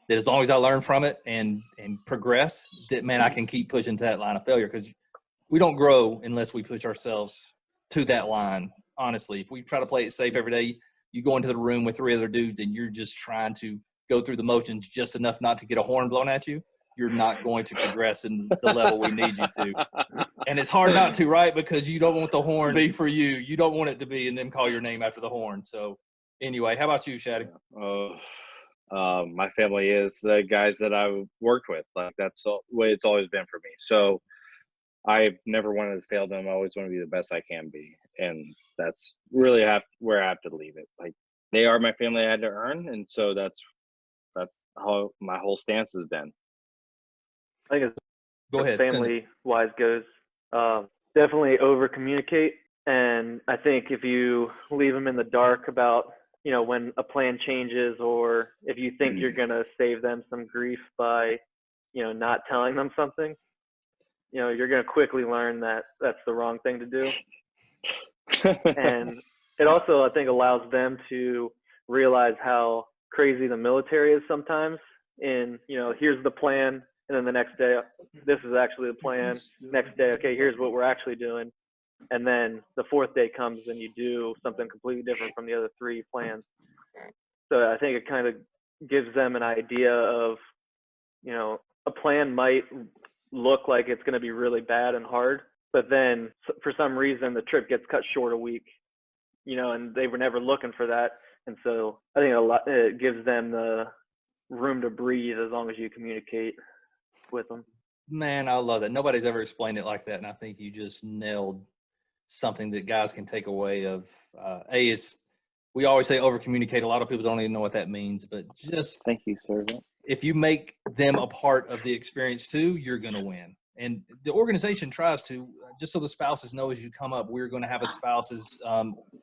as long as I learn from it and progress, that, man, I can keep pushing to that line of failure, because we don't grow unless we push ourselves to that line. Honestly, if we try to play it safe every day, you go into the room with 3 other dudes and you're just trying to go through the motions just enough not to get a horn blown at you, you're not going to progress in the level we need you to. And it's hard not to, right? Because you don't want the horn to be for you. You don't want it to be and then call your name after the horn. So anyway, how about you, Shaddy? My family is the guys that I worked with. Like that's the way it's always been for me. So I've never wanted to fail them. I always want to be the best I can be. And that's really where I have to leave it. Like they are my family I had to earn. And so that's how my whole stance has been. I think Go ahead. Family-wise goes, definitely over-communicate. And I think if you leave them in the dark about, you know, when a plan changes, or if you think you're going to save them some grief by, you know, not telling them something, you know, you're going to quickly learn that that's the wrong thing to do. And it also, I think, allows them to realize how crazy the military is sometimes. In, you know, here's the plan, and then the next day, this is actually the plan. Next day, okay, here's what we're actually doing. And then the fourth day comes and you do something completely different from the other three plans. So I think it kind of gives them an idea of, you know, a plan might look like it's going to be really bad and hard, but then for some reason the trip gets cut short a week, you know, and they were never looking for that. And so I think it gives them the room to breathe as long as you communicate with them. Man, I love that. Nobody's ever explained it like that, and I think you just nailed something that guys can take away of. We always say over communicate. A lot of people don't even know what that means, but just Thank you, sir. if you make them a part of the experience too, you're going to win. And the organization tries to, just so the spouses know as you come up, we're going to have a spouses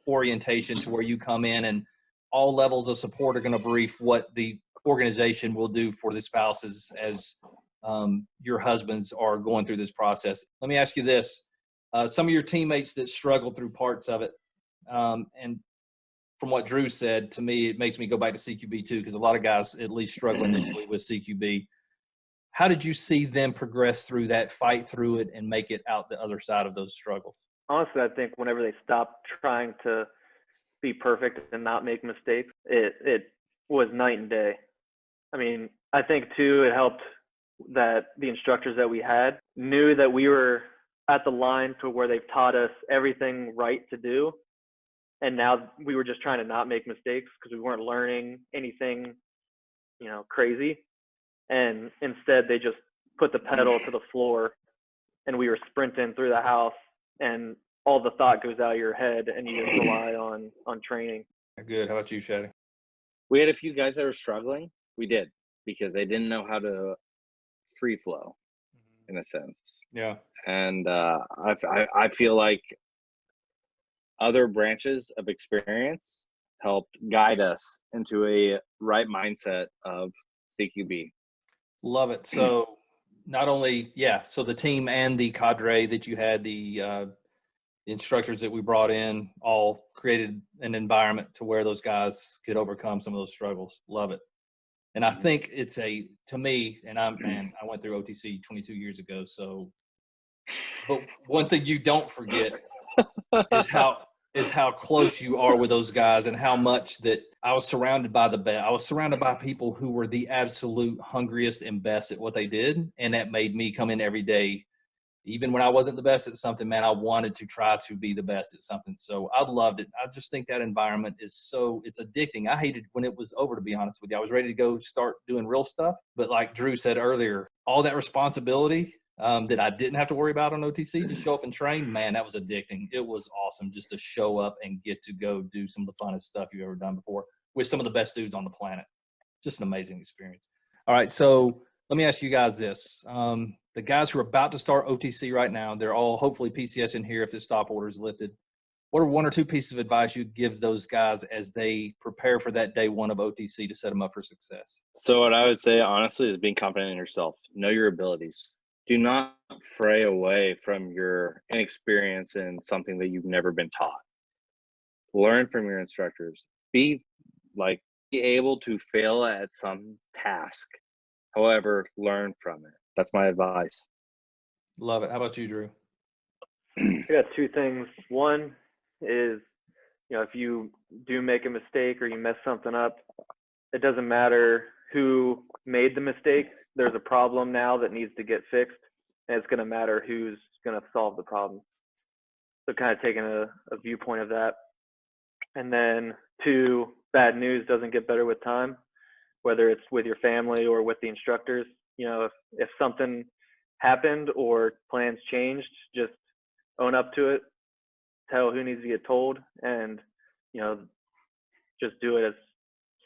orientation to where you come in and all levels of support are going to brief what the organization will do for the spouses as your husbands are going through this process. Let me ask you this. Some of your teammates that struggle through parts of it, and from what Drew said, to me, it makes me go back to CQB too, because a lot of guys at least struggle initially with CQB. How did you see them progress through that, fight through it, and make it out the other side of those struggles? Honestly, I think whenever they stopped trying to be perfect and not make mistakes, it was night and day. I mean, I think too, it helped that the instructors that we had knew that we were at the line to where they've taught us everything right to do. And now we were just trying to not make mistakes because we weren't learning anything, you know, crazy. And instead they just put the pedal to the floor and we were sprinting through the house and all the thought goes out of your head and you just rely on training. Good. How about you, Shaddy? We had a few guys that were struggling. We did, because they didn't know how to free flow in a sense. Yeah. And I feel like other branches of experience helped guide us into a right mindset of CQB. Love it. So not only, so the team and the cadre that you had, the instructors that we brought in, all created an environment to where those guys could overcome some of those struggles. Love it. And I think it's to me, and I went through OTC 22 years ago. So, but one thing you don't forget is how close you are with those guys and how much that I was surrounded by the best. I was surrounded by people who were the absolute hungriest and best at what they did. And that made me come in every day. Even when I wasn't the best at something, man, I wanted to try to be the best at something. So I loved it. I just think that environment is it's addicting. I hated when it was over, to be honest with you. I was ready to go start doing real stuff. But like Drew said earlier, all that responsibility that I didn't have to worry about on OTC, just show up and train, man, that was addicting. It was awesome just to show up and get to go do some of the funnest stuff you've ever done before with some of the best dudes on the planet. Just an amazing experience. All right, so let me ask you guys this. The guys who are about to start OTC right now, they're all hopefully PCS in here if the stop order is lifted. What are one or two pieces of advice you'd give those guys as they prepare for that day one of OTC to set them up for success? So what I would say, honestly, is being confident in yourself. Know your abilities. Do not fray away from your inexperience in something that you've never been taught. Learn from your instructors. Be able to fail at some task. However, learn from it. That's my advice. Love it. How about you, Drew? I got two things. One is, if you do make a mistake or you mess something up, it doesn't matter who made the mistake. there's a problem now that needs to get fixed, and it's going to matter who's going to solve the problem. So kind of taking a viewpoint of that. And then 2, bad news doesn't get better with time, whether it's with your family or with the instructors. If something happened or plans changed, just own up to it, tell who needs to get told, and, just do it as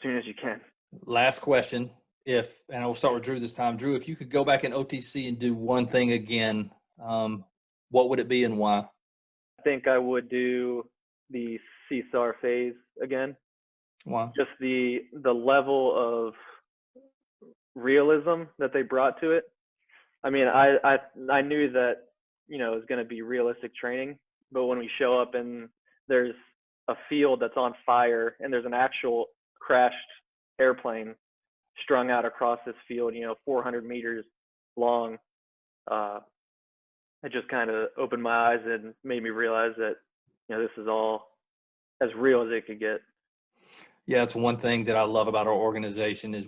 soon as you can. Last question. And I'll start with Drew this time. Drew, if you could go back in OTC and do one thing again, what would it be and why? I think I would do the CSAR phase again. Why? Just the level of realism that they brought to it. I mean, I knew that, it was going to be realistic training, but when we show up and there's a field that's on fire and there's an actual crashed airplane strung out across this field, 400 meters long, it just kind of opened my eyes and made me realize that, this is all as real as it could get. Yeah, it's one thing that I love about our organization is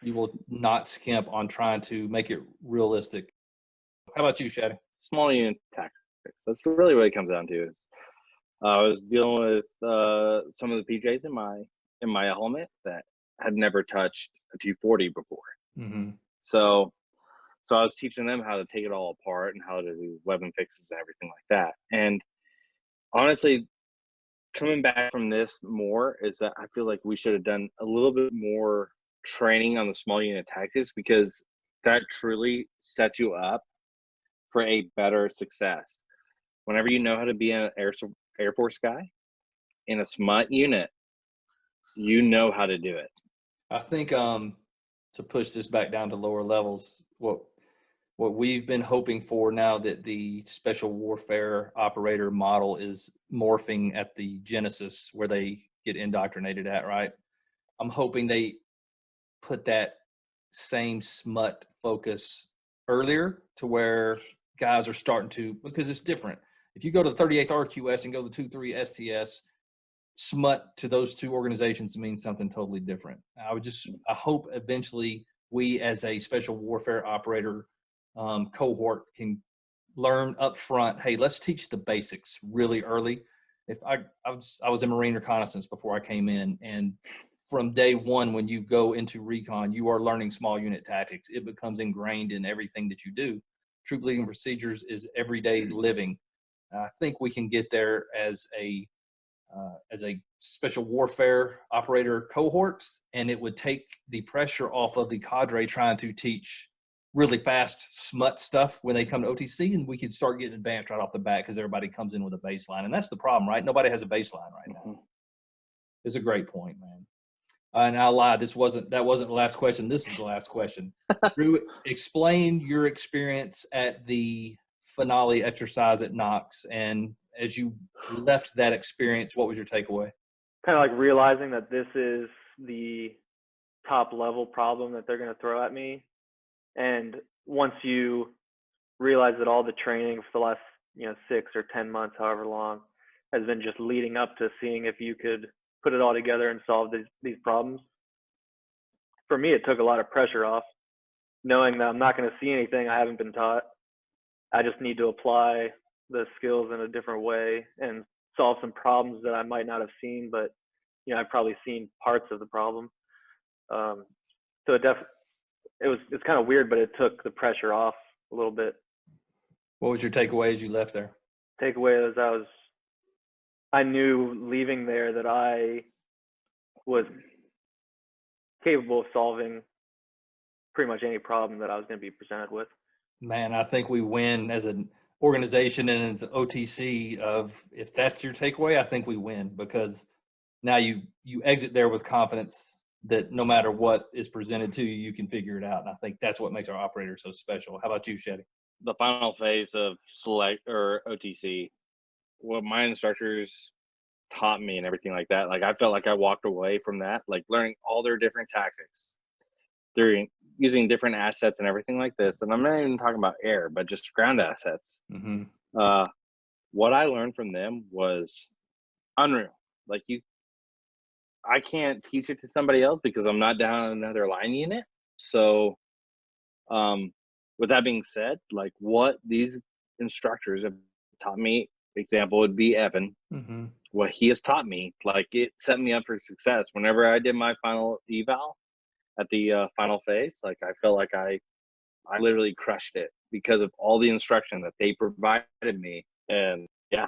you will not skimp on trying to make it realistic. How about you, Shaddy? Small unit tactics. That's really what it comes down to. Is I was dealing with some of the PJs in my helmet that had never touched a 240 before. Mm-hmm. So I was teaching them how to take it all apart and how to do weapon fixes and everything like that. And honestly, coming back from this more is that I feel like we should have done a little bit more training on the small unit tactics, because that truly sets you up for a better success. Whenever you know how to be an Air Force guy in a SMUT unit, you know how to do it. I think to push this back down to lower levels, what we've been hoping for now that the special warfare operator model is morphing at the genesis where they get indoctrinated at, right? I'm hoping they put that same SMUT focus earlier to where guys are starting to, because it's different. If you go to the 38th RQS and go to 2-3 STS, SMUT to those two organizations means something totally different. I hope eventually we as a special warfare operator cohort can learn up front, hey, let's teach the basics really early. If I was in Marine reconnaissance before I came in, and from day one, when you go into recon, you are learning small unit tactics. It becomes ingrained in everything that you do. Troop leading procedures is everyday living. I think we can get there as a special warfare operator cohort, and it would take the pressure off of the cadre trying to teach really fast SMUT stuff when they come to OTC, and we could start getting advanced right off the bat because everybody comes in with a baseline. And that's the problem, right? Nobody has a baseline right now. Mm-hmm. It's a great point, man. And I lied. That wasn't the last question. This is the last question. Drew, explain your experience at the finale exercise at Knox, and as you left that experience, what was your takeaway? Kind of like realizing that this is the top level problem that they're going to throw at me. And once you realize that all the training for the last, 6 or 10 months, however long, has been just leading up to seeing if you could put it all together and solve these problems. For me, it took a lot of pressure off, knowing that I'm not going to see anything I haven't been taught. I just need to apply the skills in a different way and solve some problems that I might not have seen, but I've probably seen parts of the problem. So it's kind of weird, but it took the pressure off a little bit. What was your takeaway as you left there? Takeaway is I knew leaving there that I was capable of solving pretty much any problem that I was going to be presented with. Man, I think we win as an organization and as OTC of, if that's your takeaway, I think we win, because now you exit there with confidence that no matter what is presented to you, you can figure it out. And I think that's what makes our operator so special. How about you, Shaddy? The final phase of select or OTC, what my instructors taught me and everything like that, like I felt like I walked away from that, like learning all their different tactics. They're using different assets and everything like this. And I'm not even talking about air, but just ground assets. Mm-hmm. What I learned from them was unreal. Like I can't teach it to somebody else because I'm not down another line unit. So With that being said, like what these instructors have taught me, example would be Evan. Mm-hmm. What he has taught me, like it set me up for success. Whenever I did my final eval at the final phase, like I felt like I literally crushed it because of all the instruction that they provided me. And yeah.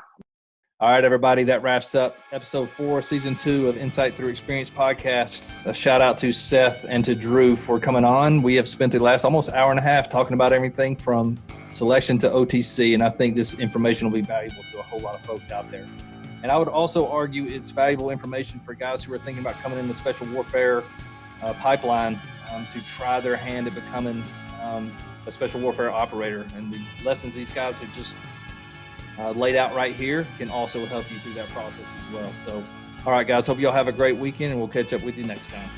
All right, everybody, that wraps up episode 4, season 2 of Insight Thru Experience Podcast. A shout out to Seth and to Drew for coming on. We have spent the last almost hour and a half talking about everything from selection to OTC, and I think this information will be valuable to a whole lot of folks out there. And I would also argue it's valuable information for guys who are thinking about coming in the special warfare pipeline to try their hand at becoming a special warfare operator. And the lessons these guys have just laid out right here can also help you through that process as well. So, all right, guys, hope y'all have a great weekend, and we'll catch up with you next time.